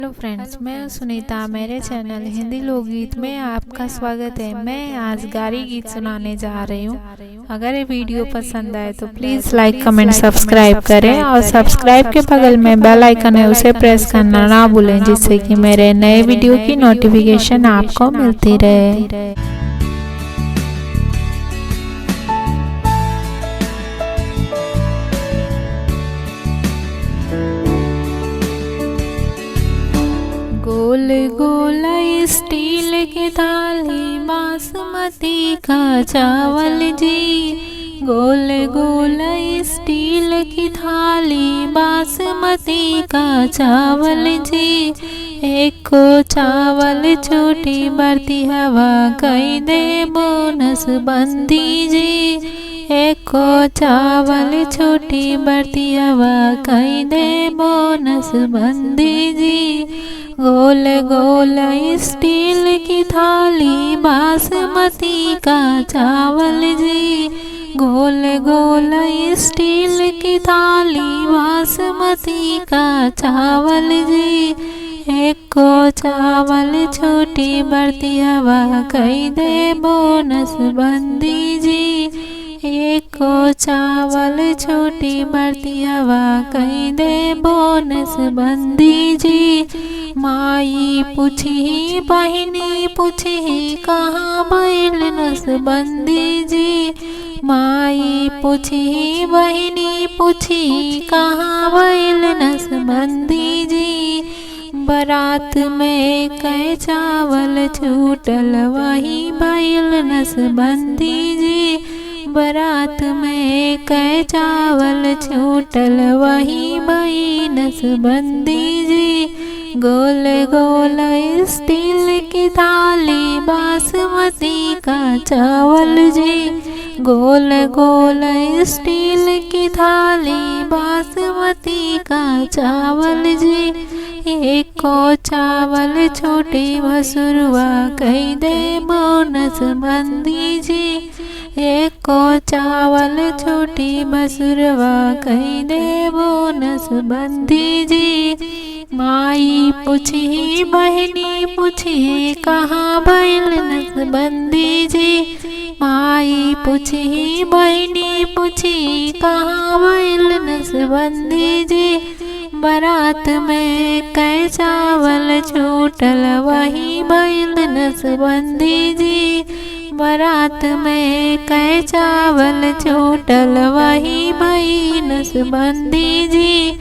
Hello friends, मैं सुनीता। मेरे channel Hindi लोकगीत में आपका स्वागत है। मैं आज गारी गीत सुनाने जा रही हूँ। अगर ये वीडियो पसंद आए तो प्लीज़ लाइक, कमेंट, सब्सक्राइब करें और सब्सक्राइब के बगल में बेल आइकन है, उसे प्रेस करना ना भूलें, जिससे कि मेरे नए वीडियो की नोटिफिकेशन आपको मिलती रहे। गोल गोल स्टील की थाली, बासमती का चावल जी। गोल गोल स्टील की थाली, बासमती का चावल जी। एक को चावल छोटी बढ़ती हवा, कई दे बोनस बंदी जी। एक को चावल छोटी बढ़ती हवा, कई दे बोनस बंदी जी। गोल गोल स्टील की थाली, बासमती का चावल जी। गोल गोल स्टील की थाली, बासमती का चावल जी। एक को चावल छोटी बढ़ती हवा, कई दे बोनस बंदी जी। एक को चावल छोटी बढ़ती हवा, कई दे बोनस बंदी जी। माई पूछी बहिनी पूछी, कहाँ बैल नस बंदी जी। माई पूछी बहिनी पूछी, कहाँ बैल नस बंदी जी। बारात में कै चावल छूटल, वही बैल नस बंदी जी। बारात में कै चावल छूटल, वही बैनस बंदी जी। गोल गोल स्टील की थाली, बासमती का चावल जी। गोल गोल स्टील की थाली, बासमती का चावल जी। एक को चावल छोटी भसुरवा, कई दे बोनस बंदी जी। एक को चावल छोटी भसुरवा, कई दे बोनस बंदी जी। माई पूछी बहिनी पूछी, कहाँ बैल नस बंदी जी। माई पूछी बहिनी पूछी, कहाँ बैल नस बंदी जी। बारात में कै चावल छूटल, वही बैल नस बंदी जी। बारात में कै चावल छूटल, वही बैनस बंदी जी।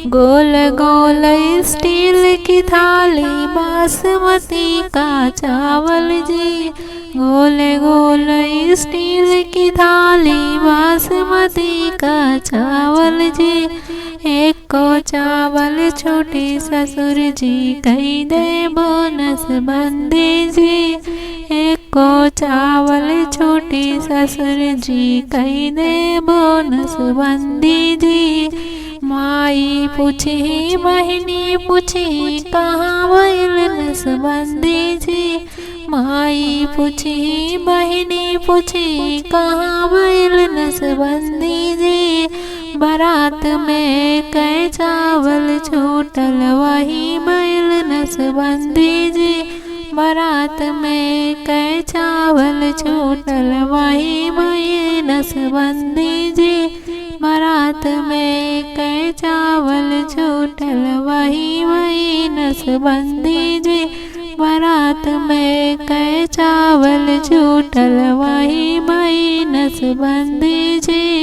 गोल गोल स्टील की थाली, बासमती का चावल जी। गोल गोल स्टील की थाली, बासमती का चावल जी। एक को चावल छोटी ससुर जी, कई दे बोनस बंदी जी। एक को चावल छोटी ससुर जी, कई दे बोनस बंदी जी। माई पूछी बहिनी पूछी, कहाँ बैल नस बंदी जी। माई पूछी बहिनी पूछी, कहाँ बैल नस बंदी जी। बारात में कै चावल छूटल, वही बैल नस बंदी जी। बारात में कै चावल छूटल, वही बैनस बंदी जी। बारात में कै चावल छूटल, वही बैनस बंदी जी। बारात में कै चावल छूटल, वही बैनस बंदी जी।